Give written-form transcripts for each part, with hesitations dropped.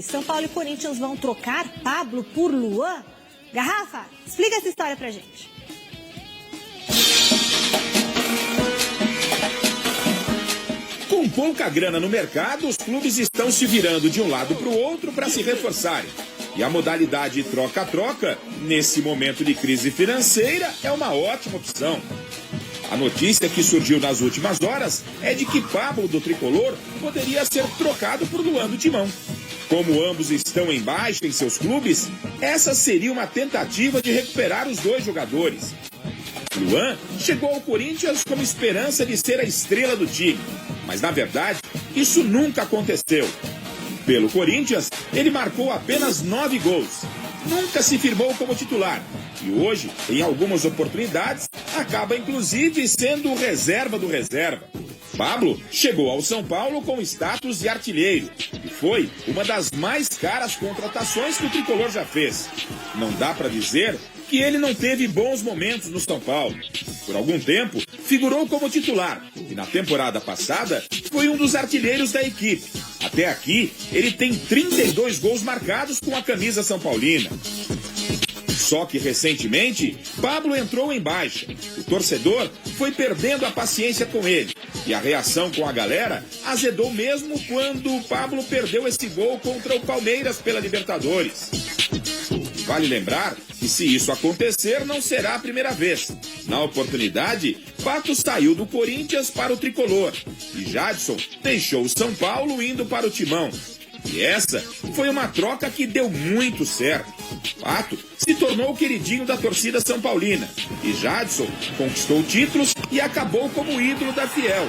São Paulo e Corinthians vão trocar Pablo por Luan? Garrafa, explica essa história pra gente. Com pouca grana no mercado, os clubes estão se virando de um lado para o outro para se reforçarem. E a modalidade troca-troca, nesse momento de crise financeira, é uma ótima opção. A notícia que surgiu nas últimas horas é de que Pablo do Tricolor poderia ser trocado por Luan do Timão. Como ambos estão em baixa em seus clubes, essa seria uma tentativa de recuperar os dois jogadores. Luan chegou ao Corinthians como esperança de ser a estrela do time, mas na verdade isso nunca aconteceu. Pelo Corinthians, ele marcou apenas 9 gols. Nunca se firmou como titular e hoje, em algumas oportunidades, acaba inclusive sendo o reserva do reserva. Pablo chegou ao São Paulo com status de artilheiro e foi uma das mais caras contratações que o Tricolor já fez. Não dá para dizer que ele não teve bons momentos no São Paulo. Por algum tempo, figurou como titular e na temporada passada foi um dos artilheiros da equipe. Até aqui, ele tem 32 gols marcados com a camisa são paulina. Só que recentemente, Pablo entrou em baixa. O torcedor foi perdendo a paciência com ele. E a reação com a galera azedou mesmo quando o Pablo perdeu esse gol contra o Palmeiras pela Libertadores. Vale lembrar que se isso acontecer, não será a primeira vez. Na oportunidade, Pato saiu do Corinthians para o Tricolor. E Jadson deixou o São Paulo indo para o Timão. E essa foi uma troca que deu muito certo. Pato se tornou o queridinho da torcida são paulina. E Jadson conquistou títulos e acabou como ídolo da Fiel.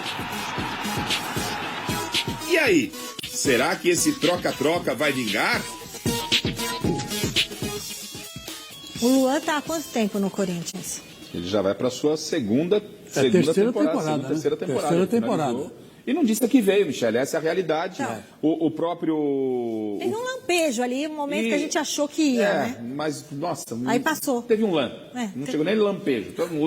E aí, será que esse troca-troca vai vingar? O Luan tá há quanto tempo no Corinthians? Ele já vai para a sua segunda terceira temporada. né? Terceira temporada. Terceira temporada. E não disse que veio, Michele, essa é a realidade. O próprio... Teve um lampejo ali, um momento que a gente achou que ia, né? Mas, nossa... Aí passou. Teve um não chegou nem lampejo, teve um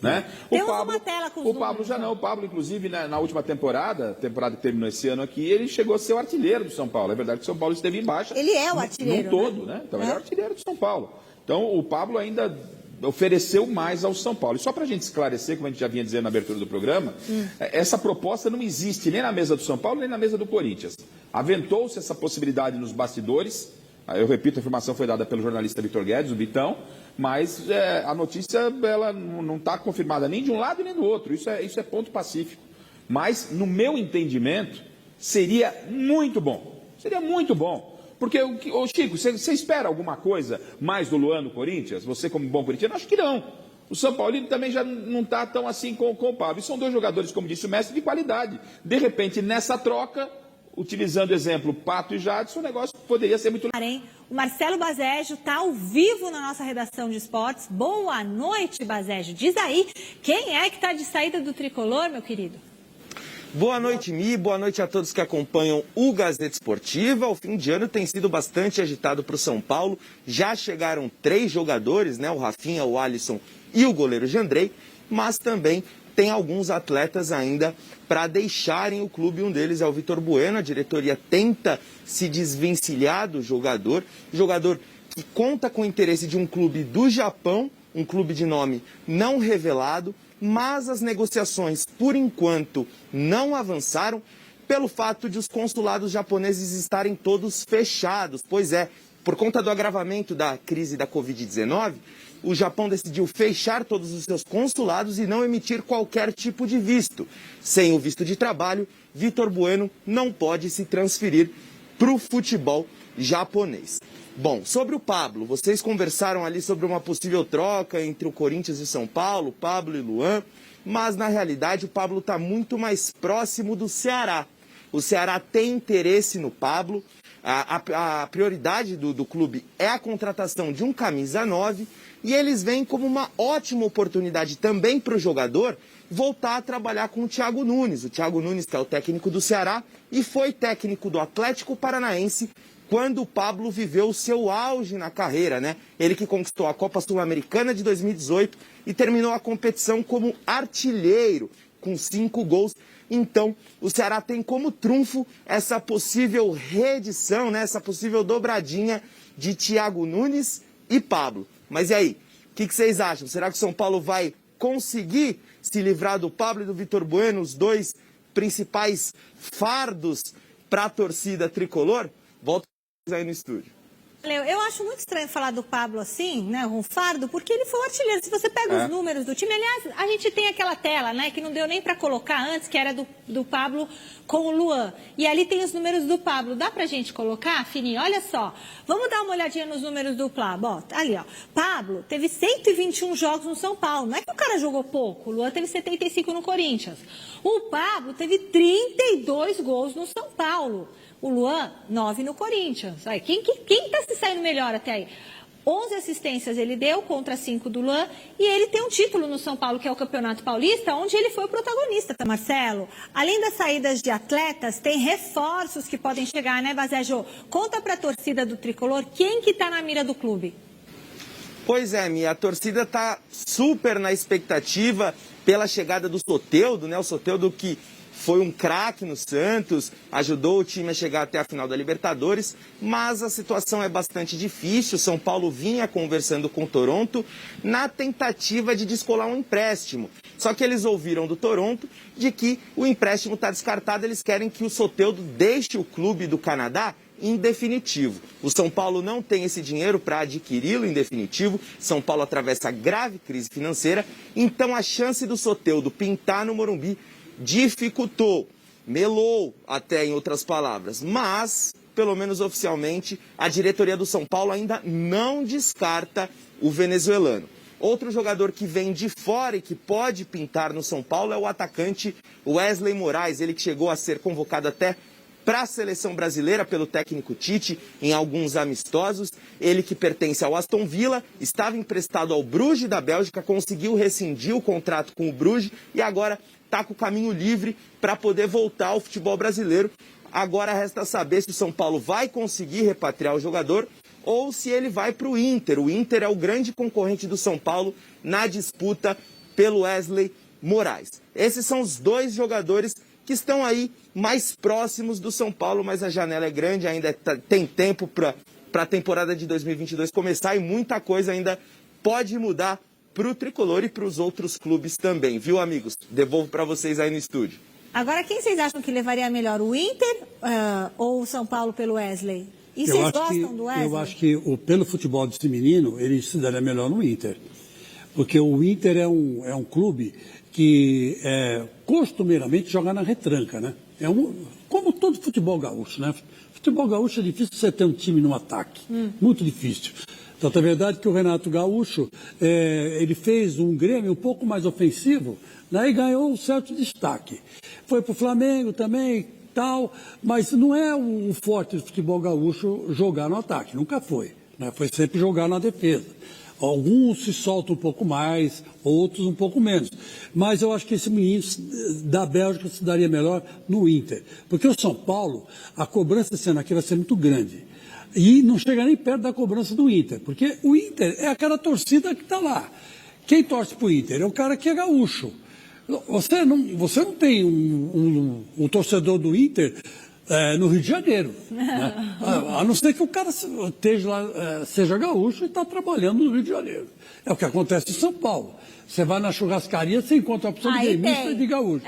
né? Tem uma tela com os o Pablo já não. O Pablo, inclusive, na última temporada que terminou esse ano aqui, ele chegou a ser o artilheiro do São Paulo. É verdade que o São Paulo esteve em baixa. Ele é o artilheiro, num todo, né? Então ele é o artilheiro do São Paulo. Então o Pablo ainda ofereceu mais ao São Paulo. E só para a gente esclarecer, como a gente já vinha dizendo na abertura do programa, essa proposta não existe nem na mesa do São Paulo, nem na mesa do Corinthians. Aventou-se essa possibilidade nos bastidores. Eu repito, a informação foi dada pelo jornalista Vitor Guedes, o Vitão, mas a notícia ela não está confirmada nem de um lado nem do outro. Isso é ponto pacífico. Mas, no meu entendimento, seria muito bom. Seria muito bom. Porque, Chico, você espera alguma coisa mais do Luan no Corinthians? Você como bom corintiano? Acho que não. O São Paulino também já não está tão assim com o Pablo. E são dois jogadores, como disse o mestre, de qualidade. De repente, nessa troca, utilizando o exemplo Pato e Jadson, o negócio poderia ser muito... O Marcelo Bazejo está ao vivo na nossa redação de esportes. Boa noite, Bazejo. Diz aí, quem é que está de saída do Tricolor, meu querido? Boa noite, Mi. Boa noite a todos que acompanham o Gazeta Esportiva. O fim de ano tem sido bastante agitado para o São Paulo. Já chegaram 3 jogadores, né? O Rafinha, o Alisson e o goleiro Jandrei. Mas também tem alguns atletas ainda para deixarem o clube. Um deles é o Vitor Bueno. A diretoria tenta se desvencilhar do jogador. Jogador que conta com o interesse de um clube do Japão, um clube de nome não revelado. Mas as negociações, por enquanto, não avançaram pelo fato de os consulados japoneses estarem todos fechados. Pois é, por conta do agravamento da crise da Covid-19, o Japão decidiu fechar todos os seus consulados e não emitir qualquer tipo de visto. Sem o visto de trabalho, Vitor Bueno não pode se transferir para o futebol japonês. Bom, sobre o Pablo, vocês conversaram ali sobre uma possível troca entre o Corinthians e o São Paulo, Pablo e Luan, mas na realidade o Pablo está muito mais próximo do Ceará. O Ceará tem interesse no Pablo, a prioridade do clube é a contratação de um camisa 9 e eles veem como uma ótima oportunidade também para o jogador voltar a trabalhar com o Thiago Nunes. O Thiago Nunes, que é o técnico do Ceará e foi técnico do Atlético Paranaense quando o Pablo viveu o seu auge na carreira, né? Ele que conquistou a Copa Sul-Americana de 2018 e terminou a competição como artilheiro, com 5 gols Então, o Ceará tem como trunfo essa possível reedição, né? Essa possível dobradinha de Thiago Nunes e Pablo. Mas e aí? O que vocês acham? Será que o São Paulo vai conseguir se livrar do Pablo e do Vitor Bueno, os dois principais fardos para a torcida tricolor? Volto aí no estúdio. Eu acho muito estranho falar do Pablo assim, né, um fardo, porque ele foi o artilheiro. Se você pega os números do time, aliás, a gente tem aquela tela, né, que não deu nem para colocar antes, que era do Pablo com o Luan. E ali tem os números do Pablo. Dá pra gente colocar, Fininho? Olha só. Vamos dar uma olhadinha nos números do Pablo. Ó, ali, ó. Pablo teve 121 jogos no São Paulo. Não é que o cara jogou pouco. O Luan teve 75 no Corinthians. O Pablo teve 32 gols no São Paulo. O Luan, 9 no Corinthians. Aí, quem tá se saindo melhor até aí? 11 assistências ele deu contra 5 do Luan. E ele tem um título no São Paulo, que é o Campeonato Paulista, onde ele foi o protagonista, tá, Marcelo? Além das saídas de atletas, tem reforços que podem chegar, né, Bazejo? Conta pra torcida do Tricolor quem que tá na mira do clube. Pois é, Mia, a torcida tá super na expectativa pela chegada do Soteldo, né? O Soteldo que foi um craque no Santos, ajudou o time a chegar até a final da Libertadores, mas a situação é bastante difícil. São Paulo vinha conversando com o Toronto na tentativa de descolar um empréstimo. Só que eles ouviram do Toronto de que o empréstimo está descartado, eles querem que o Soteldo deixe o clube do Canadá em definitivo. O São Paulo não tem esse dinheiro para adquiri-lo em definitivo. São Paulo atravessa grave crise financeira, então a chance do Soteldo pintar no Morumbi dificultou, melou até, em outras palavras, mas, pelo menos oficialmente, a diretoria do São Paulo ainda não descarta o venezuelano. Outro jogador que vem de fora e que pode pintar no São Paulo é o atacante Wesley Moraes, ele que chegou a ser convocado até para a seleção brasileira pelo técnico Tite em alguns amistosos. Ele que pertence ao Aston Villa, estava emprestado ao Bruges da Bélgica, conseguiu rescindir o contrato com o Bruges e agora está com o caminho livre para poder voltar ao futebol brasileiro. Agora resta saber se o São Paulo vai conseguir repatriar o jogador ou se ele vai para o Inter. O Inter é o grande concorrente do São Paulo na disputa pelo Wesley Moraes. Esses são os dois jogadores que estão aí mais próximos do São Paulo, mas a janela é grande, ainda tem tempo para a temporada de 2022 começar e muita coisa ainda pode mudar para o Tricolor e para os outros clubes também, viu, amigos? Devolvo para vocês aí no estúdio. Agora, quem vocês acham que levaria melhor, o Inter ou o São Paulo pelo Wesley? E vocês gostam do Wesley? Eu acho que pelo futebol desse menino, ele se daria melhor no Inter. Porque o Inter é um clube que costumeiramente joga na retranca, né? Como todo futebol gaúcho, né? Futebol gaúcho é difícil você ter um time no ataque, muito difícil. Tanto é verdade que o Renato Gaúcho, ele fez um Grêmio um pouco mais ofensivo, né, e ganhou um certo destaque. Foi para o Flamengo também, tal, mas não é o forte do futebol gaúcho jogar no ataque, nunca foi. Né, foi sempre jogar na defesa. Alguns se soltam um pouco mais, outros um pouco menos. Mas eu acho que esse menino da Bélgica se daria melhor no Inter. Porque o São Paulo, a cobrança sendo aqui vai ser muito grande. E não chega nem perto da cobrança do Inter, porque o Inter é aquela torcida que está lá. Quem torce para o Inter é o cara que é gaúcho. Você não tem um torcedor do Inter no Rio de Janeiro. Né? A não ser que o cara esteja lá, seja gaúcho e está trabalhando no Rio de Janeiro. É o que acontece em São Paulo. Você vai na churrascaria, você encontra a opção de gremista e de gaúcho.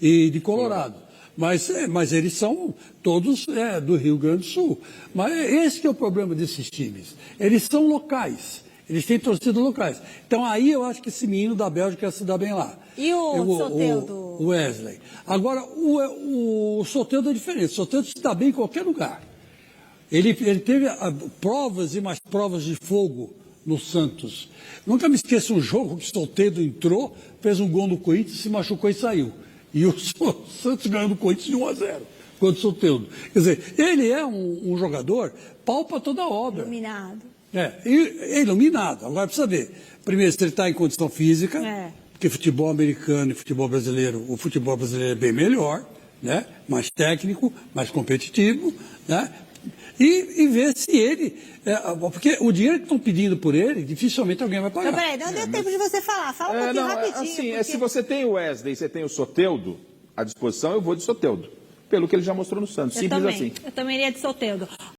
E de colorado. Mas eles são todos do Rio Grande do Sul. Mas esse que é o problema desses times. Eles são locais. Eles têm torcidas locais. Então aí eu acho que esse menino da Bélgica ia se dar bem lá. E o Soteldo? O Wesley. Agora, o Soteldo é diferente. O Soteldo se dá bem em qualquer lugar. Ele teve provas e mais provas de fogo no Santos. Nunca me esqueço um jogo que o Soteldo entrou, fez um gol no Corinthians, se machucou e saiu. E o Santos ganhou do Corinthians de 1-0 contra o Soteldo. Quer dizer, ele é um jogador pau para toda a obra. Iluminado. Iluminado. Agora precisa ver. Primeiro, se ele está em condição física, porque futebol americano e futebol brasileiro, o futebol brasileiro é bem melhor, né? Mais técnico, mais competitivo, né? e ver se ele... porque o dinheiro que estão pedindo por ele, dificilmente alguém vai pagar. Então, peraí, não deu tempo de você falar. Fala um pouquinho rapidinho. Assim, porque... se você tem o Wesley e você tem o Soteldo à disposição, eu vou de Soteldo. Pelo que ele já mostrou no Santos. Simples assim. Eu também iria de Soteldo.